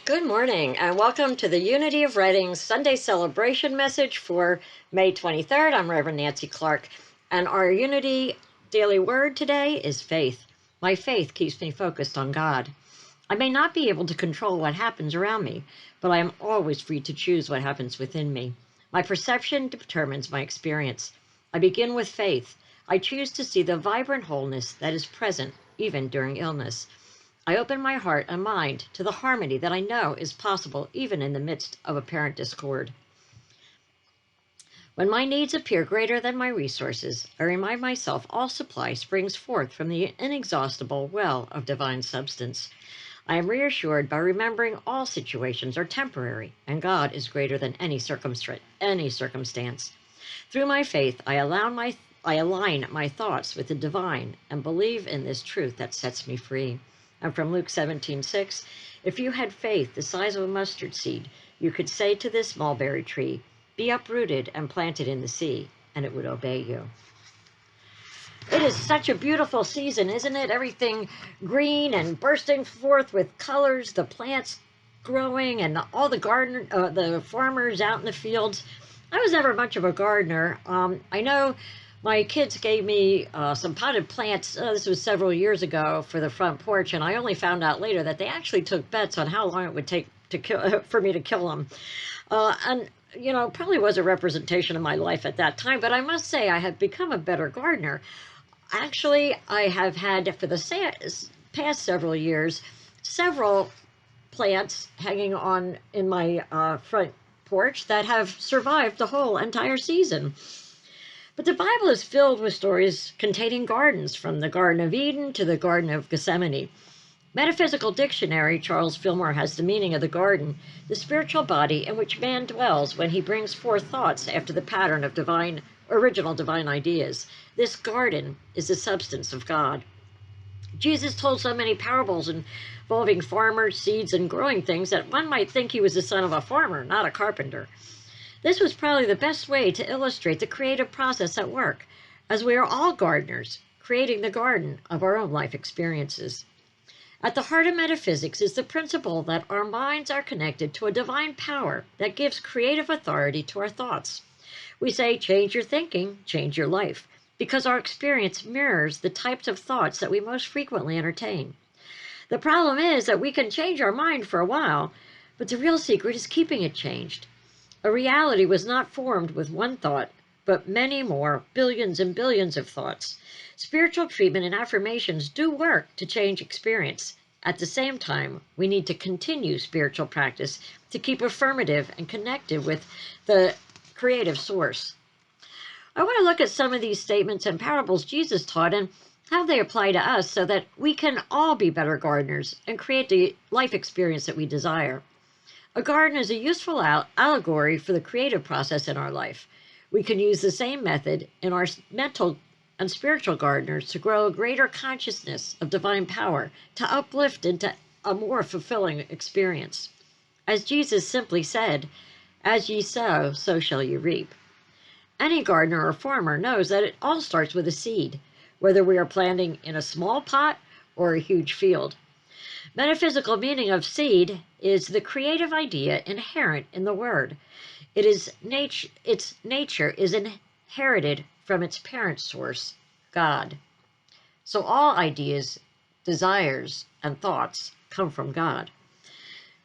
Good morning, and welcome to the Unity of Writing Sunday celebration message for May 23rd. I'm Reverend Nancy Clark, and our Unity daily word today is faith. My faith keeps me focused on God. I may not be able to control what happens around me, but I am always free to choose what happens within me. My perception determines my experience. I begin with faith. I choose to see the vibrant wholeness that is present even during illness. I open my heart and mind to the harmony that I know is possible even in the midst of apparent discord. When my needs appear greater than my resources, I remind myself all supply springs forth from the inexhaustible well of divine substance. I am reassured by remembering all situations are temporary and God is greater than any circumstance. Through my faith, I align my thoughts with the divine and believe in this truth that sets me free. And from Luke 17:6, if you had faith the size of a mustard seed, you could say to this mulberry tree, be uprooted and planted in the sea, and it would obey you. It is such a beautiful season, isn't it? Everything green and bursting forth with colors, the plants growing, and all the farmers out in the fields. I was never much of a gardener. I know my kids gave me some potted plants. This was several years ago for the front porch, and I only found out later that they actually took bets on how long it would take for me to kill them. And probably was a representation of my life at that time. But I must say, I have become a better gardener. Actually, I have had for the past several years several plants hanging on in my front porch that have survived the whole entire season. But the Bible is filled with stories containing gardens, from the Garden of Eden to the Garden of Gethsemane. Metaphysical Dictionary, Charles Fillmore, has the meaning of the garden, the spiritual body in which man dwells when he brings forth thoughts after the pattern of original divine ideas. This garden is the substance of God. Jesus told so many parables involving farmers, seeds, and growing things that one might think he was the son of a farmer, not a carpenter. This was probably the best way to illustrate the creative process at work, as we are all gardeners, creating the garden of our own life experiences. At the heart of metaphysics is the principle that our minds are connected to a divine power that gives creative authority to our thoughts. We say, change your thinking, change your life, because our experience mirrors the types of thoughts that we most frequently entertain. The problem is that we can change our mind for a while, but the real secret is keeping it changed. A reality was not formed with one thought, but many more, billions and billions of thoughts. Spiritual treatment and affirmations do work to change experience. At the same time, we need to continue spiritual practice to keep affirmative and connected with the creative source. I want to look at some of these statements and parables Jesus taught and how they apply to us so that we can all be better gardeners and create the life experience that we desire. A garden is a useful allegory for the creative process in our life. We can use the same method in our mental and spiritual gardeners to grow a greater consciousness of divine power, to uplift into a more fulfilling experience. As Jesus simply said, as ye sow, so shall you reap. Any gardener or farmer knows that it all starts with a seed, whether we are planting in a small pot or a huge field. Metaphysical meaning of seed is the creative idea inherent in the word. Its nature is inherited from its parent source, God. So all ideas, desires, and thoughts come from God.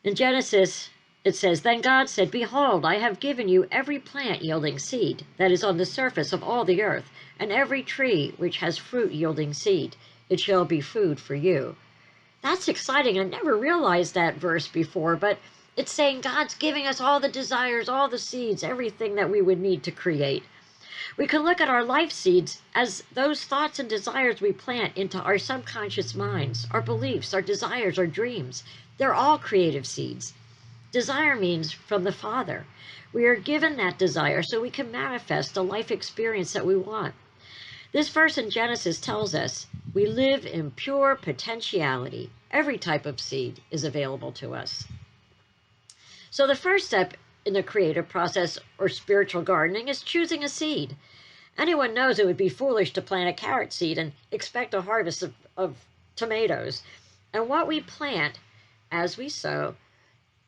In Genesis, it says, then God said, behold, I have given you every plant yielding seed that is on the surface of all the earth, and every tree which has fruit yielding seed. It shall be food for you. That's exciting. I never realized that verse before, but it's saying God's giving us all the desires, all the seeds, everything that we would need to create. We can look at our life seeds as those thoughts and desires we plant into our subconscious minds, our beliefs, our desires, our dreams. They're all creative seeds. Desire means from the Father. We are given that desire so we can manifest the life experience that we want. This verse in Genesis tells us we live in pure potentiality. Every type of seed is available to us. So the first step in the creative process or spiritual gardening is choosing a seed. Anyone knows it would be foolish to plant a carrot seed and expect a harvest of tomatoes. And what we plant as we sow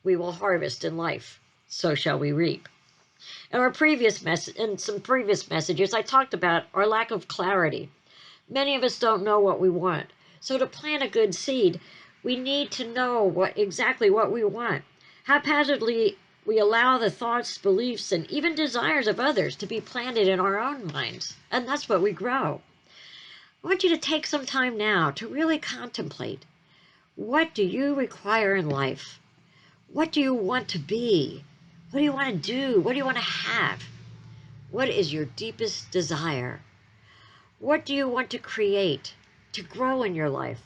we will harvest in life, so shall we reap. In some previous messages, I talked about our lack of clarity. Many of us don't know what we want. So to plant a good seed, we need to know exactly what we want. Haphazardly, we allow the thoughts, beliefs, and even desires of others to be planted in our own minds, and that's what we grow. I want you to take some time now to really contemplate. What do you require in life? What do you want to be? What do you want to do? What do you want to have? What is your deepest desire? What do you want to create, to grow in your life?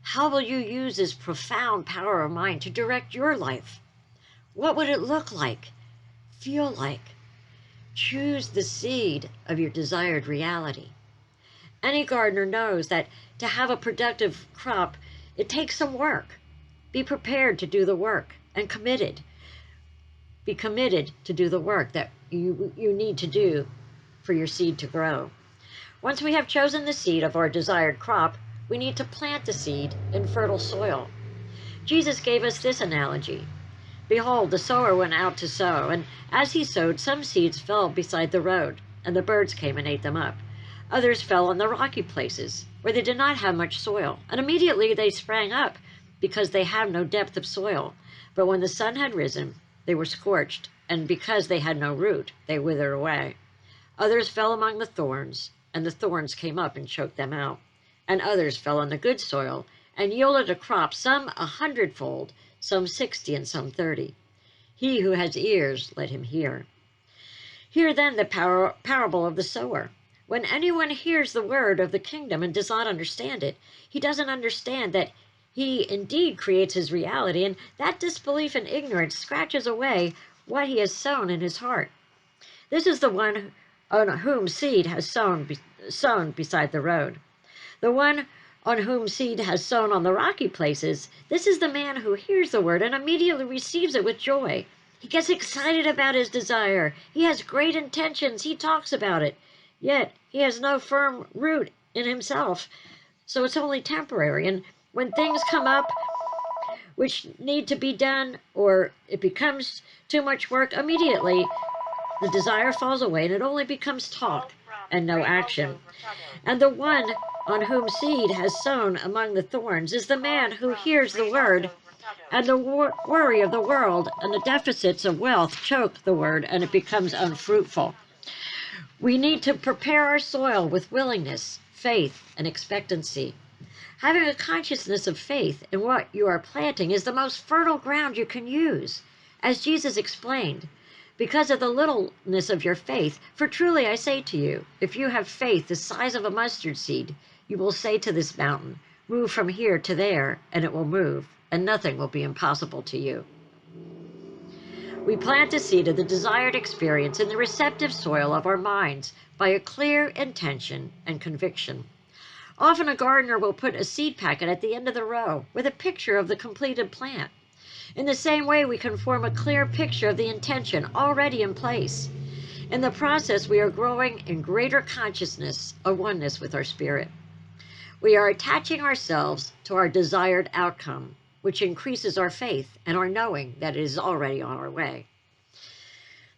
How will you use this profound power of mind to direct your life? What would it look like, feel like? Choose the seed of your desired reality. Any gardener knows that to have a productive crop, it takes some work. Be prepared to do the work and committed. Be committed to do the work that you need to do for your seed to grow. Once we have chosen the seed of our desired crop, we need to plant the seed in fertile soil. Jesus gave us this analogy. Behold, the sower went out to sow, and as he sowed, some seeds fell beside the road, and the birds came and ate them up. Others fell on the rocky places, where they did not have much soil, and immediately they sprang up, because they have no depth of soil. But when the sun had risen, they were scorched, and because they had no root, they withered away. Others fell among the thorns, and the thorns came up and choked them out. And others fell on the good soil, and yielded a crop, some 100-fold, some 60, and some 30. He who has ears, let him hear. Hear then the parable of the sower. When anyone hears the word of the kingdom and does not understand it, he doesn't understand that he indeed creates his reality, and that disbelief and ignorance scratches away what he has sown in his heart. This is the one on whom seed has sown beside the road. The one on whom seed has sown on the rocky places, this is the man who hears the word and immediately receives it with joy. He gets excited about his desire. He has great intentions. He talks about it. Yet he has no firm root in himself, so it's only temporary. And when things come up which need to be done, or it becomes too much work, immediately the desire falls away and it only becomes talk and no action. And the one on whom seed has sown among the thorns is the man who hears the word, and the worry of the world and the deficits of wealth choke the word, and it becomes unfruitful. We need to prepare our soil with willingness, faith, and expectancy. Having a consciousness of faith in what you are planting is the most fertile ground you can use. As Jesus explained, because of the littleness of your faith, for truly I say to you, if you have faith the size of a mustard seed, you will say to this mountain, move from here to there, and it will move, and nothing will be impossible to you. We plant the seed of the desired experience in the receptive soil of our minds by a clear intention and conviction. Often a gardener will put a seed packet at the end of the row with a picture of the completed plant. In the same way, we can form a clear picture of the intention already in place. In the process, we are growing in greater consciousness of oneness with our spirit. We are attaching ourselves to our desired outcome, which increases our faith and our knowing that it is already on our way.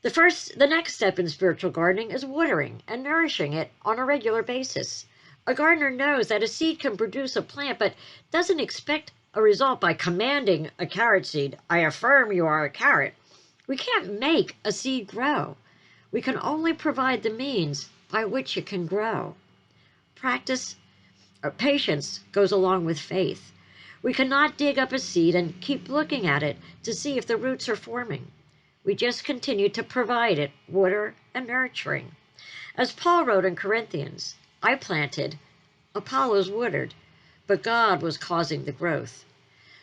The next step in spiritual gardening is watering and nourishing it on a regular basis. A gardener knows that a seed can produce a plant, but doesn't expect a result by commanding a carrot seed, I affirm you are a carrot. We can't make a seed grow. We can only provide the means by which it can grow. Patience goes along with faith. We cannot dig up a seed and keep looking at it to see if the roots are forming. We just continue to provide it water and nurturing. As Paul wrote in Corinthians, I planted, Apollos watered, but God was causing the growth.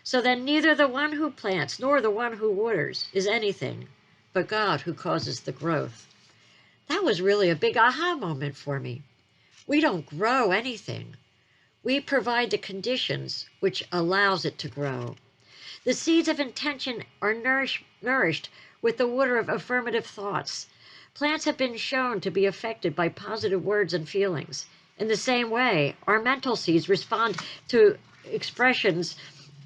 So then neither the one who plants nor the one who waters is anything, but God who causes the growth. That was really a big aha moment for me. We don't grow anything. We provide the conditions which allows it to grow. The seeds of intention are nourished with the water of affirmative thoughts. Plants have been shown to be affected by positive words and feelings. In the same way, our mental seeds respond to expressions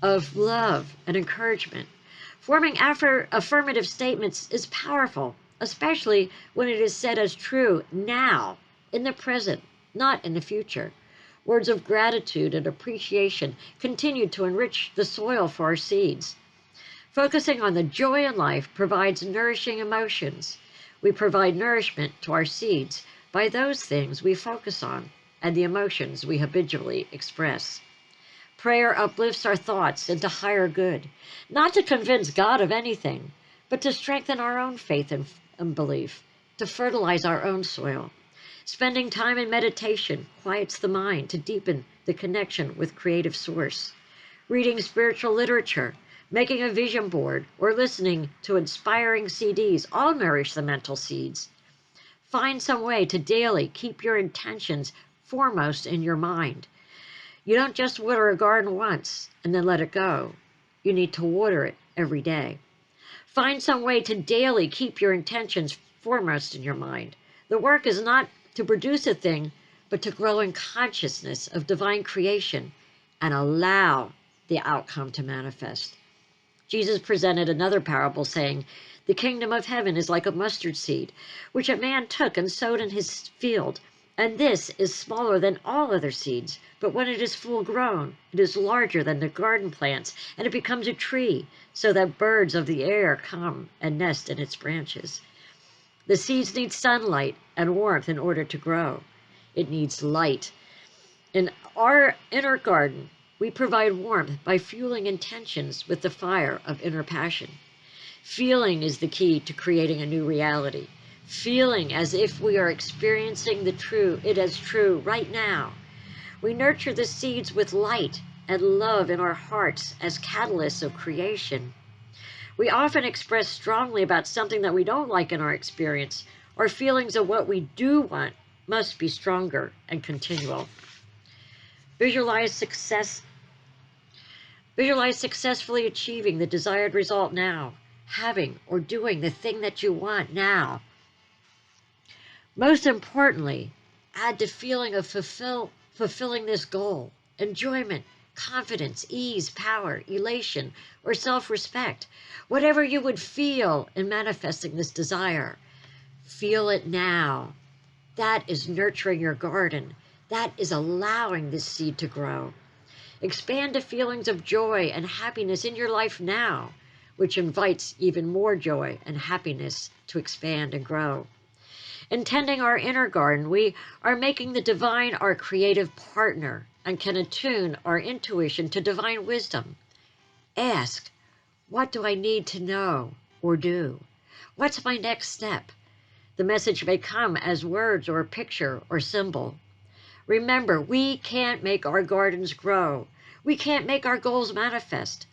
of love and encouragement. Forming affirmative statements is powerful, especially when it is said as true now, in the present, not in the future. Words of gratitude and appreciation continue to enrich the soil for our seeds. Focusing on the joy in life provides nourishing emotions. We provide nourishment to our seeds by those things we focus on and the emotions we habitually express. Prayer uplifts our thoughts into higher good, not to convince God of anything, but to strengthen our own faith and belief, to fertilize our own soil. Spending time in meditation quiets the mind to deepen the connection with creative source. Reading spiritual literature, making a vision board, or listening to inspiring CDs all nourish the mental seeds. Find some way to daily keep your intentions foremost in your mind. You don't just water a garden once and then let it go. You need to water it every day. Find some way to daily keep your intentions foremost in your mind. The work is not to produce a thing, but to grow in consciousness of divine creation and allow the outcome to manifest. Jesus presented another parable saying, "The kingdom of heaven is like a mustard seed, which a man took and sowed in his field. And this is smaller than all other seeds, but when it is full grown, it is larger than the garden plants, and it becomes a tree, so that birds of the air come and nest in its branches." The seeds need sunlight and warmth in order to grow. It needs light. In our inner garden, we provide warmth by fueling intentions with the fire of inner passion. Feeling is the key to creating a new reality. Feeling as if we are experiencing it as true right now. We nurture the seeds with light and love in our hearts as catalysts of creation. We often express strongly about something that we don't like in our experience. Our feelings of what we do want must be stronger and continual. Visualize successfully achieving the desired result now, having or doing the thing that you want now. Most importantly, add the feeling of fulfilling this goal, enjoyment, confidence, ease, power, elation, or self-respect. Whatever you would feel in manifesting this desire, feel it now. That is nurturing your garden. That is allowing this seed to grow. Expand the feelings of joy and happiness in your life now, which invites even more joy and happiness to expand and grow. In tending our inner garden, we are making the divine our creative partner and can attune our intuition to divine wisdom. Ask, what do I need to know or do? What's my next step? The message may come as words or a picture or symbol. Remember, we can't make our gardens grow. We can't make our goals manifest.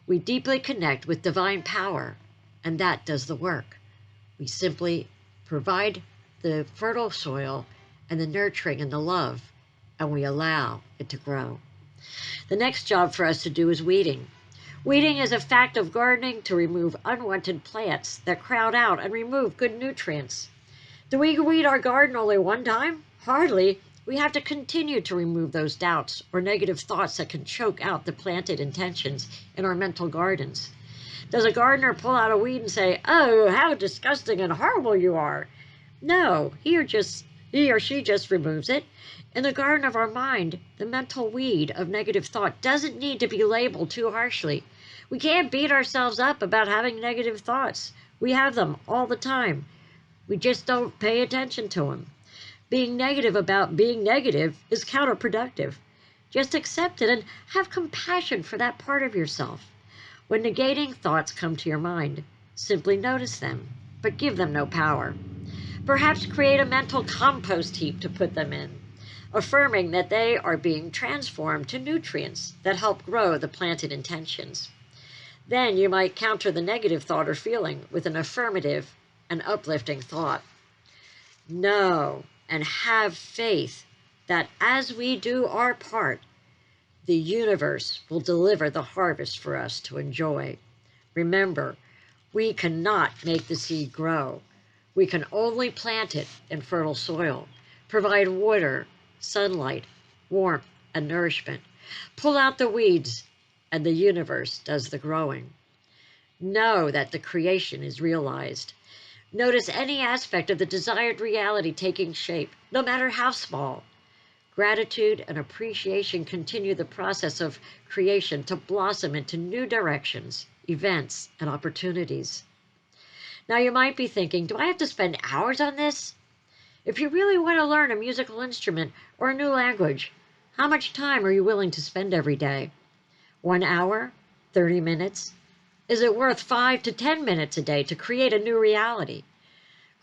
We deeply connect with divine power, and that does the work. We simply provide the fertile soil and the nurturing and the love, and we allow it to grow. The next job for us to do is weeding. Weeding is a fact of gardening to remove unwanted plants that crowd out and remove good nutrients. Do we weed our garden only one time? Hardly. We have to continue to remove those doubts or negative thoughts that can choke out the planted intentions in our mental gardens. Does a gardener pull out a weed and say, "Oh, how disgusting and horrible you are"? No, he or she just removes it. In the garden of our mind, the mental weed of negative thought doesn't need to be labeled too harshly. We can't beat ourselves up about having negative thoughts. We have them all the time. We just don't pay attention to them. Being negative about being negative is counterproductive. Just accept it and have compassion for that part of yourself. When negating thoughts come to your mind, simply notice them, but give them no power. Perhaps create a mental compost heap to put them in, affirming that they are being transformed to nutrients that help grow the planted intentions. Then you might counter the negative thought or feeling with an affirmative and uplifting thought. Know and have faith that as we do our part, the universe will deliver the harvest for us to enjoy. Remember, we cannot make the seed grow. We can only plant it in fertile soil, provide water, sunlight, warmth, and nourishment. Pull out the weeds, and the universe does the growing. Know that the creation is realized. Notice any aspect of the desired reality taking shape, no matter how small. Gratitude and appreciation continue the process of creation to blossom into new directions, events, and opportunities. Now you might be thinking, do I have to spend hours on this? If you really want to learn a musical instrument or a new language, how much time are you willing to spend every day? 1 hour? 30 minutes? Is it worth 5 to 10 minutes a day to create a new reality?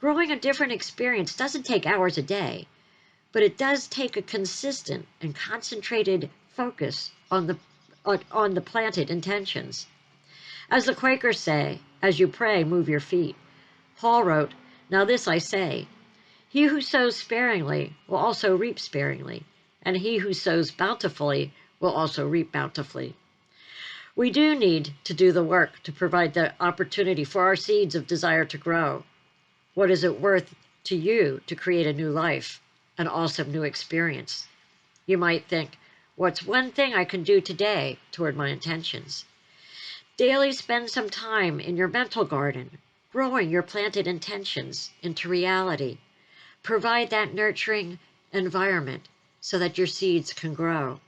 Growing a different experience doesn't take hours a day, but it does take a consistent and concentrated focus on the planted intentions. As the Quakers say, as you pray, move your feet. Paul wrote, "Now this I say, he who sows sparingly will also reap sparingly, and he who sows bountifully will also reap bountifully." We do need to do the work to provide the opportunity for our seeds of desire to grow. What is it worth to you to create a new life, an awesome new experience? You might think, what's one thing I can do today toward my intentions? Daily spend some time in your mental garden, growing your planted intentions into reality. Provide that nurturing environment so that your seeds can grow.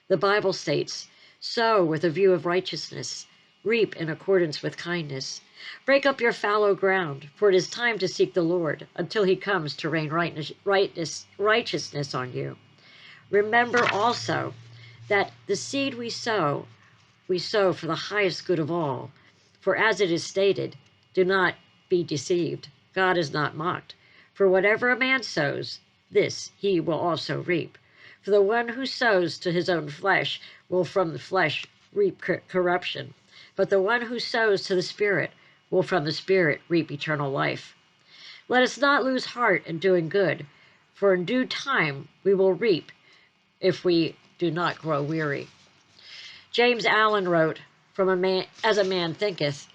The Bible states, sow with a view of righteousness, reap in accordance with kindness. Break up your fallow ground, for it is time to seek the Lord until he comes to rain righteousness on you. Remember also that the seed we sow for the highest good of all. For as it is stated, do not be deceived. God is not mocked. For whatever a man sows, this he will also reap. For the one who sows to his own flesh will from the flesh reap corruption. But the one who sows to the Spirit will from the Spirit reap eternal life. Let us not lose heart in doing good, for in due time we will reap if we do not grow weary. James Allen wrote, as a man thinketh,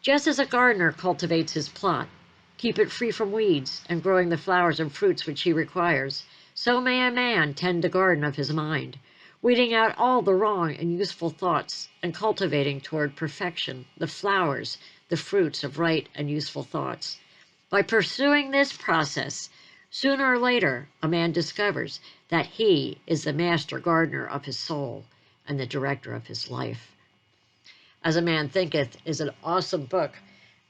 just as a gardener cultivates his plot, keep it free from weeds and growing the flowers and fruits which he requires, so may a man tend the garden of his mind, weeding out all the wrong and useful thoughts and cultivating toward perfection the flowers, the fruits of right and useful thoughts. By pursuing this process, sooner or later a man discovers that he is the master gardener of his soul and the director of his life. As a Man Thinketh is an awesome book,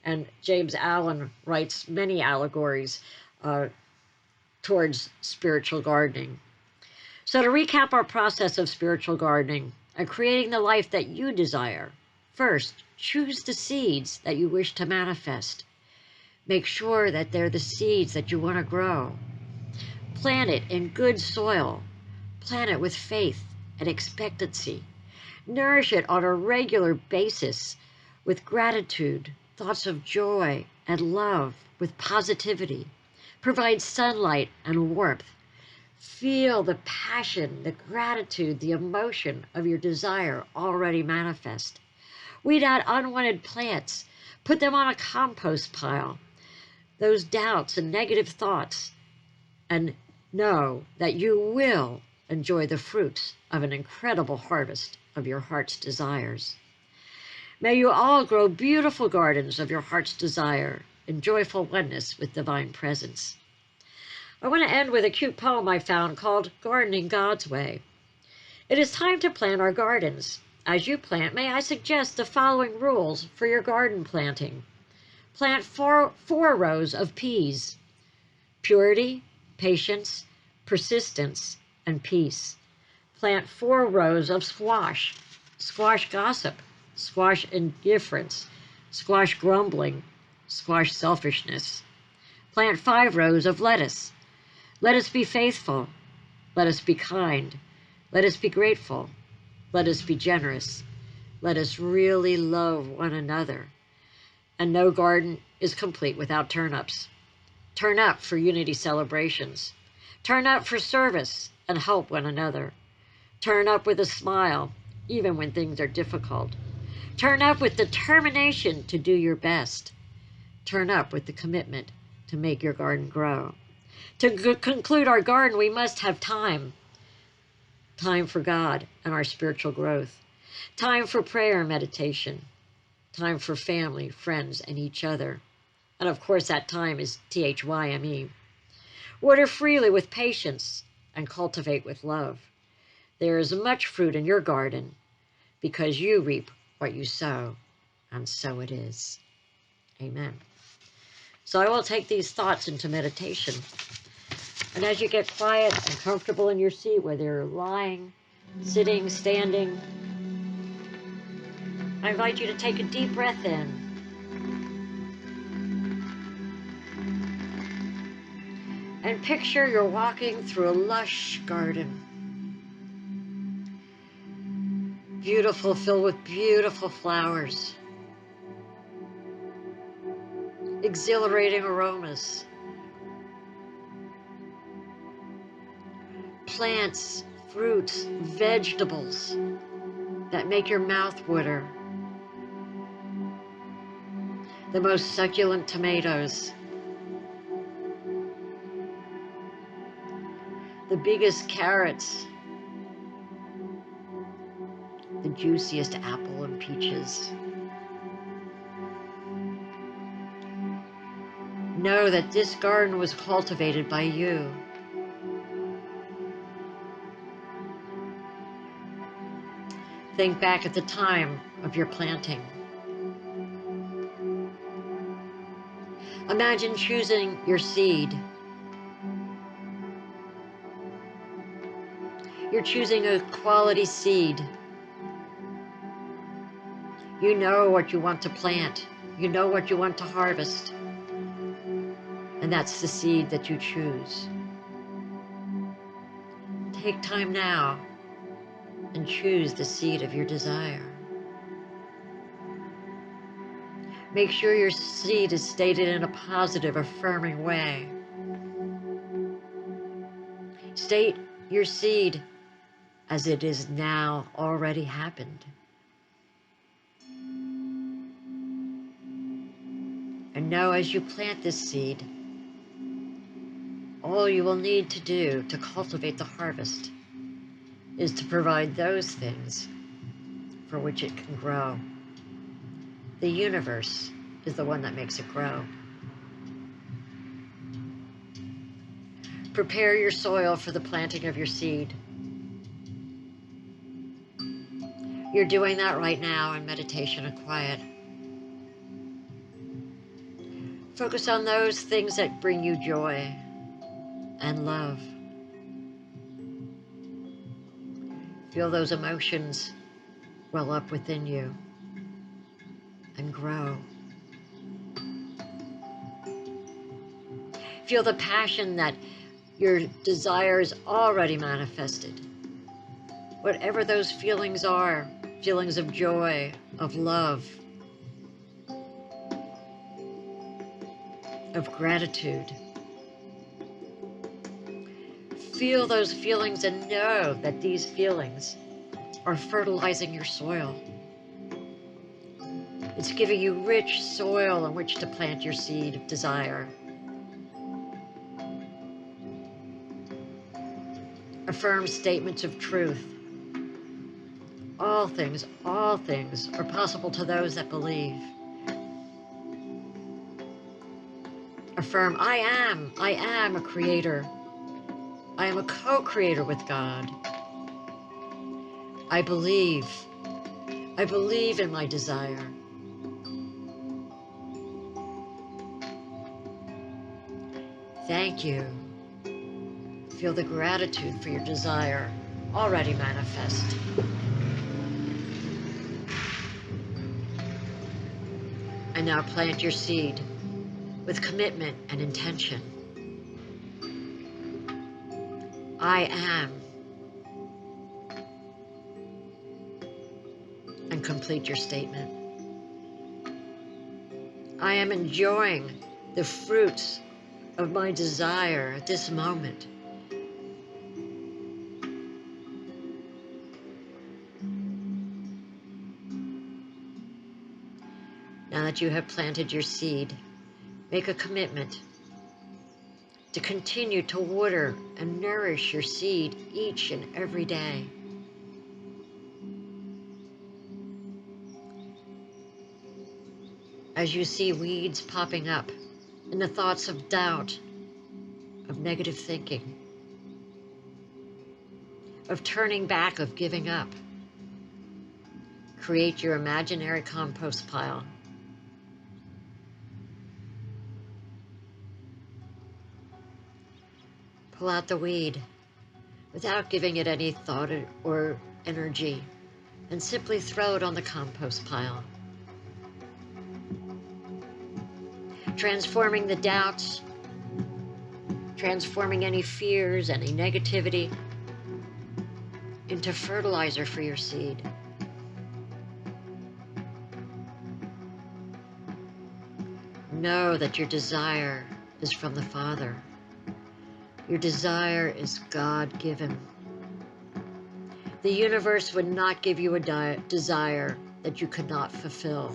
and James Allen writes many allegories towards spiritual gardening. So to recap our process of spiritual gardening and creating the life that you desire, first, choose the seeds that you wish to manifest. Make sure that they're the seeds that you want to grow. Plant it in good soil. Plant it with faith and expectancy. Nourish it on a regular basis with gratitude, thoughts of joy and love, with positivity. Provide sunlight and warmth. Feel the passion, the gratitude, the emotion of your desire already manifest. Weed out unwanted plants. Put them on a compost pile. Those doubts and negative thoughts, and know that you will enjoy the fruits of an incredible harvest of your heart's desires. May you all grow beautiful gardens of your heart's desire in joyful oneness with divine presence. I want to end with a cute poem I found called Gardening God's Way. It is time to plant our gardens. As you plant, may I suggest the following rules for your garden planting. Plant four rows of peas: purity, patience, persistence, and peace. Plant 4 rows of squash: squash gossip, squash indifference, squash grumbling, squash selfishness. Plant 5 rows of lettuce. Let us be faithful. Let us be kind. Let us be grateful. Let us be generous. Let us really love one another. And no garden is complete without turnips. Turn up for unity celebrations. Turn up for service and help one another. Turn up with a smile, even when things are difficult. Turn up with determination to do your best. Turn up with the commitment to make your garden grow. To conclude our garden, we must have time. Time for God and our spiritual growth. Time for prayer and meditation. time for family, friends, and each other. And of course, that time is THYME. Water freely with patience and cultivate with love. There is much fruit in your garden because you reap what you sow, and so it is. Amen. So I will take these thoughts into meditation. And as you get quiet and comfortable in your seat, whether you're lying, sitting, standing, I invite you to take a deep breath in. And picture you're walking through a lush garden. Beautiful, filled with beautiful flowers. Exhilarating aromas. Plants, fruits, vegetables that make your mouth water. The most succulent tomatoes. The biggest carrots. The juiciest apple and peaches. Know that this garden was cultivated by you. Think back at the time of your planting. Imagine choosing your seed. You're choosing a quality seed. You know what you want to plant. You know what you want to harvest. And that's the seed that you choose. Take time now and choose the seed of your desire. Make sure your seed is stated in a positive, affirming way. State your seed as it is now already happened. And know as you plant this seed, all you will need to do to cultivate the harvest is to provide those things for which it can grow. The universe is the one that makes it grow. Prepare your soil for the planting of your seed. You're doing that right now in meditation and quiet. Focus on those things that bring you joy and love. Feel those emotions well up within you and grow. Feel the passion that your desires already manifested. Whatever those feelings are, feelings of joy, of love, of gratitude. Feel those feelings and know that these feelings are fertilizing your soil. It's giving you rich soil on which to plant your seed of desire. Affirm statements of truth. All things are possible to those that believe. Affirm, I am a creator. I am a co-creator with God. I believe in my desire. Thank you. Feel the gratitude for your desire already manifest. And now plant your seed with commitment and intention. I am. And complete your statement. I am enjoying the fruits of my desire at this moment. Now that you have planted your seed, make a commitment to continue to water and nourish your seed each and every day. as you see weeds popping up and the thoughts of doubt, of negative thinking, of turning back, of giving up. Create your imaginary compost pile. Pull out the weed without giving it any thought or energy, and simply throw it on the compost pile. Transforming the doubts, transforming any fears, any negativity into fertilizer for your seed. Know that your desire is from the Father. Your desire is God-given. The universe would not give you a desire that you could not fulfill.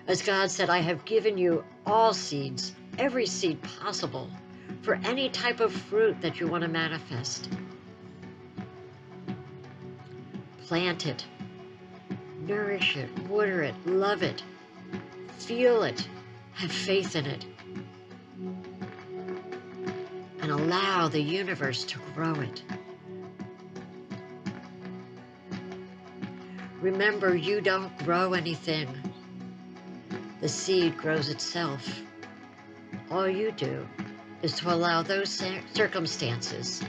As God said, I have given you all seeds, every seed possible, for any type of fruit that you want to manifest. Plant it, nourish it, water it, love it, feel it, have faith in it, and allow the universe to grow it. Remember, you don't grow anything. The seed grows itself. All you do is to allow those circumstances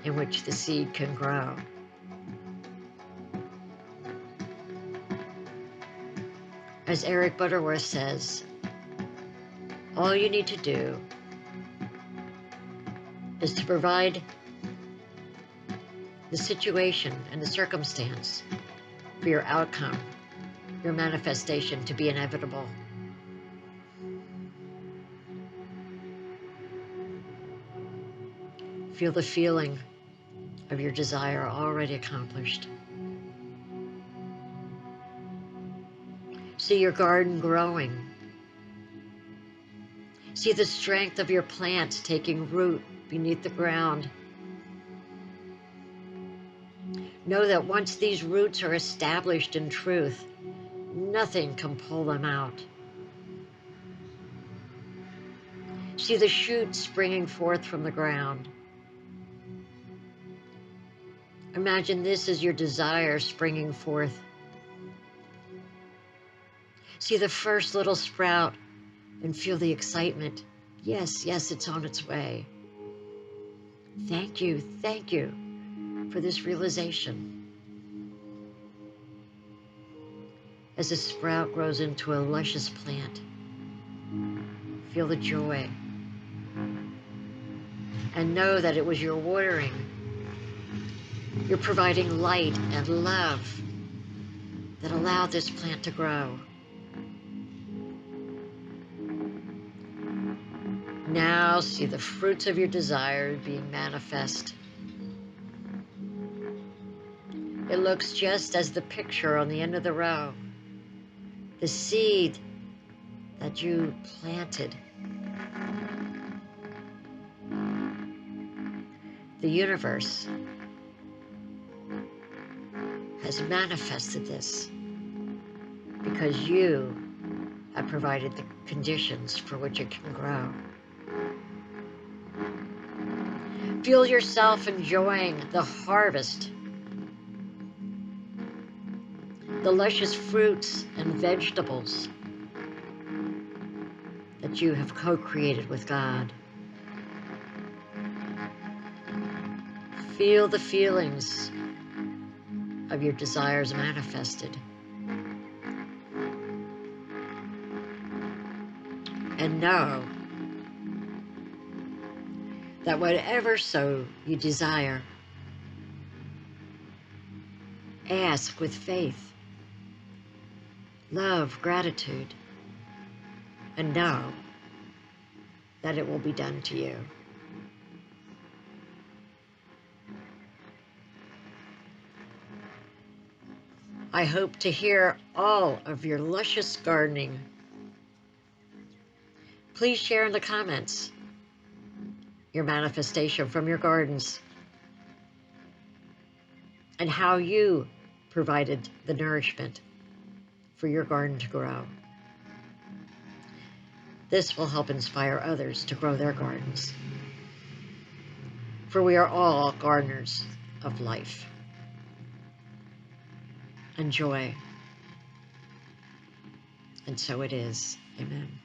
in which the seed can grow. As Eric Butterworth says, all you need to do is to provide the situation and the circumstance for your outcome, your manifestation to be inevitable. Feel the feeling of your desire already accomplished. See your garden growing. See the strength of your plants taking root beneath the ground. Know that once these roots are established in truth, nothing can pull them out. See the shoots springing forth from the ground. Imagine this is your desire springing forth. See the first little sprout and feel the excitement. Yes, yes, it's on its way. Thank you for this realization. As a sprout grows into a luscious plant, feel the joy. And know that it was your watering. You're providing light and love that allowed this plant to grow. Now see the fruits of your desire being manifest. It looks just as the picture on the end of the row. The seed that you planted. The universe has manifested this because you have provided the conditions for which it can grow. Feel yourself enjoying the harvest, the luscious fruits and vegetables that you have co-created with God. Feel the feelings of your desires manifested. And know that whatever so you desire, ask with faith, love, gratitude, and know that it will be done to you. I hope to hear all of your luscious gardening. Please share in the comments your manifestation from your gardens and how you provided the nourishment for your garden to grow. This will help inspire others to grow their gardens. For we are all gardeners of life. Enjoy. And so it is. Amen.